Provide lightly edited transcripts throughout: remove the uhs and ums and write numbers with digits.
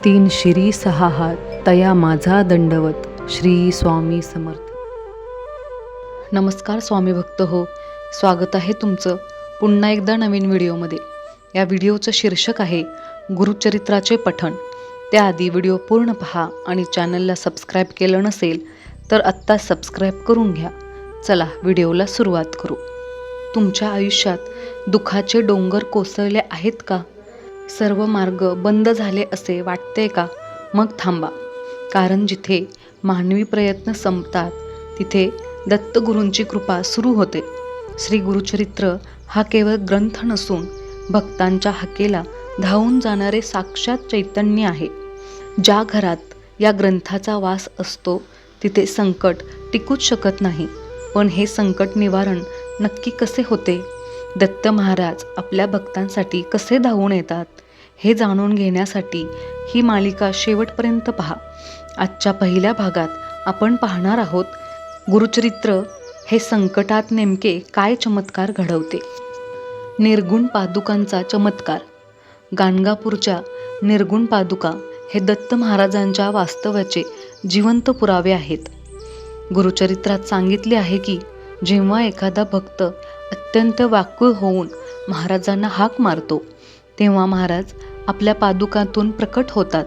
तीन शिरी सहा हात तया माझा दंडवत. श्री स्वामी समर्थ. नमस्कार स्वामी भक्त हो, स्वागत आहे तुमचं पुन्हा एकदा नवीन व्हिडिओमध्ये. या व्हिडिओचं शीर्षक आहे गुरुचरित्राचे पठण. त्याआधी व्हिडिओ पूर्ण पहा आणि चॅनलला सबस्क्राईब केलं नसेल तर आत्ता सबस्क्राईब करून घ्या. चला व्हिडिओला सुरुवात करू. तुमच्या आयुष्यात दुःखाचे डोंगर कोसळले आहेत का? सर्व मार्ग बंद झाले असे वाटते का? मग थांबा, कारण जिथे मानवी प्रयत्न संपतात तिथे दत्तगुरूंची कृपा सुरू होते. श्री गुरुचरित्र हा केवळ ग्रंथ नसून भक्तांच्या हाकेला धावून जाणारे साक्षात चैतन्य आहे. ज्या घरात या ग्रंथाचा वास असतो तिथे संकट टिकूच शकत नाही. पण हे संकट निवारण नक्की कसे होते? दत्त महाराज आपल्या भक्तांसाठी कसे धावून येतात हे जाणून घेण्यासाठी ही मालिका शेवटपर्यंत पहा. आजच्या पहिल्या भागात आपण पाहणार आहोत गुरुचरित्र हे संकटात नेमके काय चमत्कार घडवते. निर्गुण पादुकांचा चमत्कार. गाणगापूरच्या निर्गुण पादुका हे दत्त महाराजांच्या वास्तव्याचे जिवंत पुरावे आहेत. गुरुचरित्रात सांगितले आहे की जेव्हा एखादा भक्त अत्यंत व्याकुळ होऊन महाराजांना हाक मारतो तेव्हा महाराज आपल्या पादुकातून प्रकट होतात.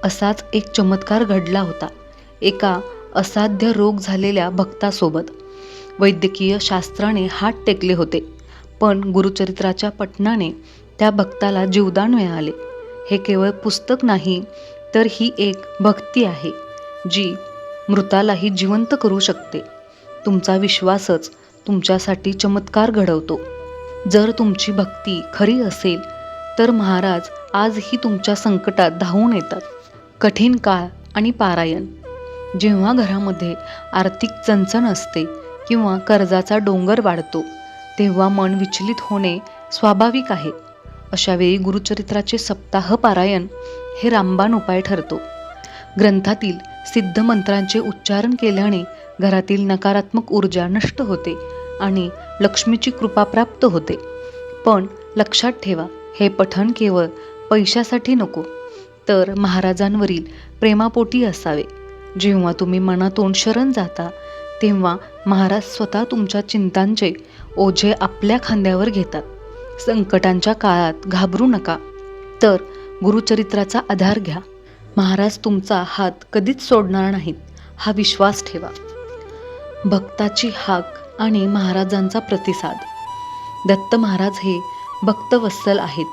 असाच एक चमत्कार घडला होता एका असाध्य रोग झालेल्या भक्तासोबत. वैद्यकीय शास्त्राने हात टेकले होते, पण गुरुचरित्राच्या पठणाने त्या भक्ताला जीवदान मिळाले. हे केवळ पुस्तक नाही, तर ही एक भक्ती आहे जी मृतालाही जिवंत करू शकते. तुमचा विश्वासच तुमच्यासाठी चमत्कार घडवतो. जर तुमची भक्ती खरी असेल तर महाराज आजही तुमच्या संकटात धावून येतात. कठीण काळ आणि पारायण. जेव्हा घरामध्ये आर्थिक चणचण असते किंवा कर्जाचा डोंगर वाढतो तेव्हा मन विचलित होणे स्वाभाविक आहे. अशावेळी गुरुचरित्राचे सप्ताह पारायण हे रामबाण उपाय ठरतो. ग्रंथातील सिद्ध मंत्रांचे उच्चारण केल्याने घरातील नकारात्मक ऊर्जा नष्ट होते आणि लक्ष्मीची कृपा प्राप्त होते. पण लक्षात ठेवा, हे पठण केवळ पैशासाठी नको, तर महाराजांवरील प्रेमापोटी असावे. जेव्हा तुम्ही मनातून शरण जाता तेव्हा महाराज स्वतः तुमच्या चिंतांचे ओझे आपल्या खांद्यावर घेतात. संकटांच्या काळात घाबरू नका, तर गुरुचरित्राचा आधार घ्या. महाराज तुमचा हात कधीच सोडणार नाहीत, हा विश्वास ठेवा. भक्ताची हाक आणि महाराजांचा प्रतिसाद. दत्त महाराज हे भक्तवत्सल आहेत.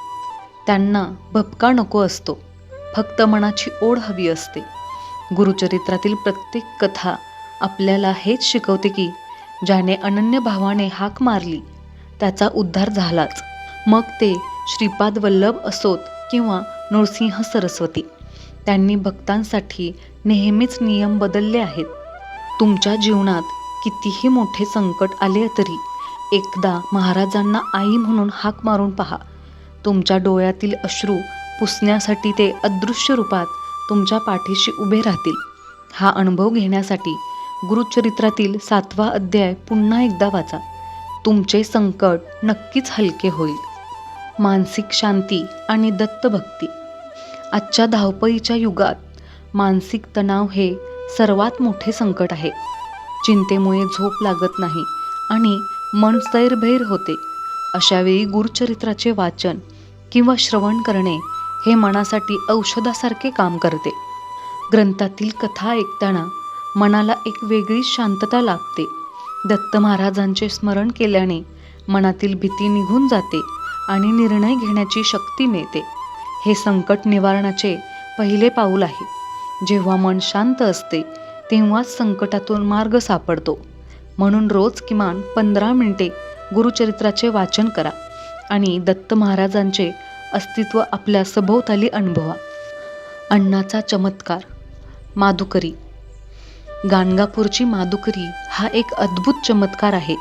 त्यांना भपका नको असतो, फक्त मनाची ओढ हवी असते. गुरुचरित्रातील प्रत्येक कथा आपल्याला हेच शिकवते की ज्याने अनन्य भावाने हाक मारली त्याचा उद्धार झालाच. मग ते श्रीपाद वल्लभ असोत किंवा नृसिंह सरस्वती, त्यांनी भक्तांसाठी नेहमीच नियम बदलले आहेत. तुमच्या जीवनात कितीही मोठे संकट आले तरी एकदा महाराजांना आई म्हणून हाक मारून पहा. तुमच्या डोळ्यातील अश्रू पुसण्यासाठी ते अदृश्य रूपात तुमच्या पाठीशी उभे राहतील. हा अनुभव घेण्यासाठी गुरुचरित्रातील 7वा अध्याय पुन्हा एकदा वाचा. तुमचे संकट नक्कीच हलके होईल. मानसिक शांती आणि दत्तभक्ती. आजच्या धावपळीच्या युगात मानसिक तणाव हे सर्वात मोठे संकट आहे. चिंतेमुळे झोप लागत नाही आणि मन सैरभैर होते. अशावेळी गुरुचरित्राचे वाचन किंवा श्रवण करणे हे मनासाठी औषधासारखे काम करते. ग्रंथातील कथा ऐकताना मनाला एक वेगळीच शांतता लाभते. दत्त महाराजांचे स्मरण केल्याने मनातील भीती निघून जाते आणि निर्णय घेण्याची शक्ती मिळते. हे संकट निवारणाचे पहिले पाऊल आहे. जेव्हा मन शांत असते तेव्हाच संकटातून मार्ग सापडतो. म्हणून रोज किमान 15 मिनिटे गुरुचरित्राचे वाचन करा आणि दत्त महाराजांचे अस्तित्व आपल्या सभोवताली अनुभवा. अन्नाचा चमत्कार. माधुकरी. गाणगापूरची माधुकरी हा एक अद्भुत चमत्कार आहे.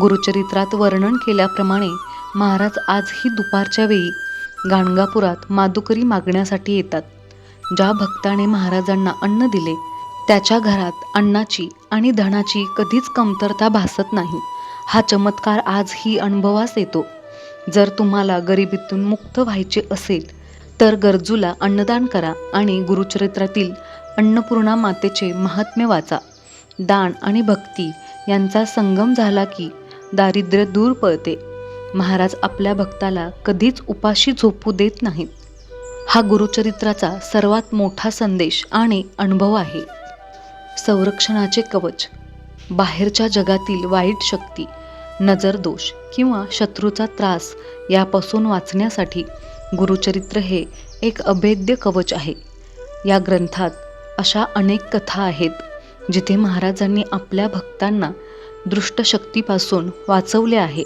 गुरुचरित्रात वर्णन केल्याप्रमाणे महाराज आजही दुपारच्या वेळी गाणगापुरात माधुकरी मागण्यासाठी येतात. ज्या भक्ताने महाराजांना अन्न दिले त्याच्या घरात अन्नाची आणि धनाची कधीच कमतरता भासत नाही. हा चमत्कार आजही अनुभवास येतो. जर तुम्हाला गरिबीतून मुक्त व्हायचे असेल तर गरजूला अन्नदान करा आणि गुरुचरित्रातील अन्नपूर्णा मातेचे महात्म्य वाचा. दान आणि भक्ती यांचा संगम झाला की दारिद्र्य दूर पळते. महाराज आपल्या भक्ताला कधीच उपाशी झोपू देत नाहीत. हा गुरुचरित्राचा सर्वात मोठा संदेश आणि अनुभव आहे. संरक्षणाचे कवच. बाहेरच्या जगातील वाईट शक्ती, नजरदोष किंवा शत्रूचा त्रास यापासून वाचण्यासाठी गुरुचरित्र हे एक अभेद्य कवच आहे. या ग्रंथात अशा अनेक कथा आहेत जिथे महाराजांनी आपल्या भक्तांना दुष्ट शक्तीपासून वाचवले आहे.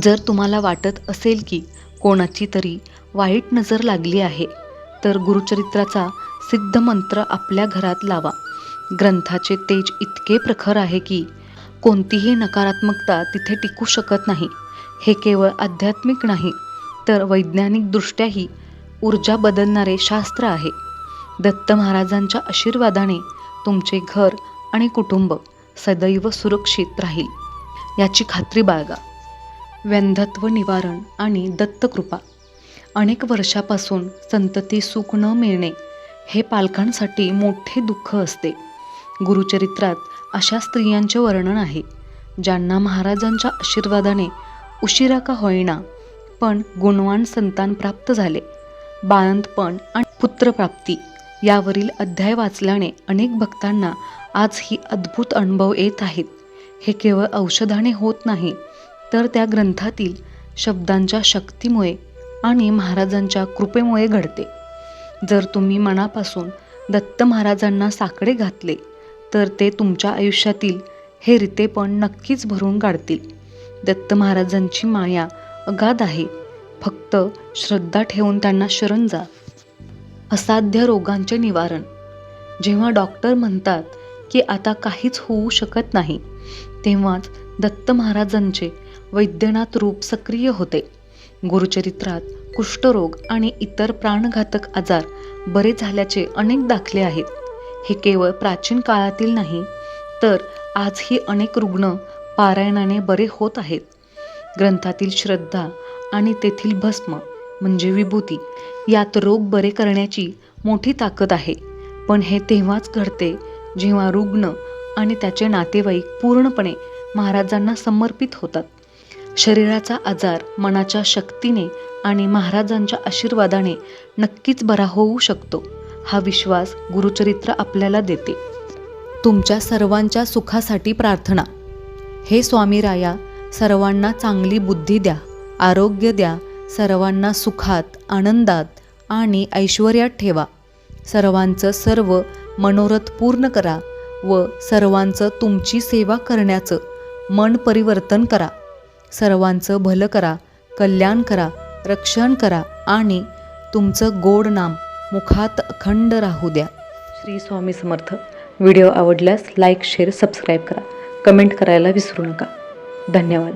जर तुम्हाला वाटत असेल की कोणाची तरी वाईट नजर लागली आहे, तर गुरुचरित्राचा सिद्ध मंत्र आपल्या घरात लावा. ग्रंथाचे तेज इतके प्रखर आहे की कोणतीही नकारात्मकता तिथे टिकू शकत नाही. हे केवळ आध्यात्मिक नाही, तर वैज्ञानिकदृष्ट्याही ऊर्जा बदलणारे शास्त्र आहे. दत्त महाराजांच्या आशीर्वादाने तुमचे घर आणि कुटुंब सदैव सुरक्षित राहील याची खात्री बाळगा. व्यंधत्व निवारण आणि दत्तकृपा. अनेक वर्षापासून संतती सुख न मिळणे हे पालकांसाठी मोठे दुःख असते. गुरुचरित्रात अशा स्त्रियांचे वर्णन आहे ज्यांना महाराजांच्या आशीर्वादाने उशिरा का होईना पण गुणवान संतान प्राप्त झाले. बाळंतपण आणि पुत्रप्राप्ती यावरील अध्याय वाचल्याने अनेक भक्तांना आजही अद्भुत अनुभव येत आहेत. हे केवळ औषधाने होत नाही, तर त्या ग्रंथातील शब्दांच्या शक्तीमुळे आणि महाराजांच्या कृपेमुळे घडते. जर तुम्ही मनापासून दत्त महाराजांना साकडे घातले तर ते तुमच्या आयुष्यातील हे रितेपण नक्कीच भरून काढतील. दत्त महाराजांची माया अगाध आहे. फक्त श्रद्धा ठेवून त्यांना शरण जा. असाध्य रोगांचे निवारण. जेव्हा डॉक्टर म्हणतात की आता काहीच होऊ शकत नाही, तेव्हाच दत्त महाराजांचे वैद्यनाथ रूप सक्रिय होते. गुरुचरित्रात कुष्ठरोग आणि इतर प्राणघातक आजार बरे झाल्याचे अनेक दाखले आहेत. हे केवळ प्राचीन काळातील नाही, तर आजही अनेक रुग्ण पारायणाने बरे होत आहेत. ग्रंथातील श्रद्धा आणि तेथील भस्म म्हणजे विभूती यात रोग बरे करण्याची मोठी ताकद आहे. पण हे तेव्हाच घडते जेव्हा रुग्ण आणि त्याचे नातेवाईक पूर्णपणे महाराजांना समर्पित होतात. शरीराचा आजार मनाच्या शक्तीने आणि महाराजांच्या आशीर्वादाने नक्कीच बरा होऊ शकतो. हा विश्वास गुरुचरित्र आपल्याला देते. तुमच्या सर्वांच्या सुखासाठी प्रार्थना. हे स्वामी राया, सर्वांना चांगली बुद्धी द्या, आरोग्य द्या, सर्वांना सुखात, आनंदात आणि ऐश्वर्यात ठेवा. सर्वांचं सर्व मनोरथ पूर्ण करा व सर्वांचं तुमची सेवा करण्याचं मन परिवर्तन करा. सर्वांचं भलं करा, कल्याण करा, रक्षण करा आणि तुमचं गोड नाम मुखात अखंड राहू द्या. श्री स्वामी समर्थ. व्हिडिओ आवडल्यास लाईक, शेअर, सबस्क्राईब करा. कमेंट करायला विसरू नका. धन्यवाद.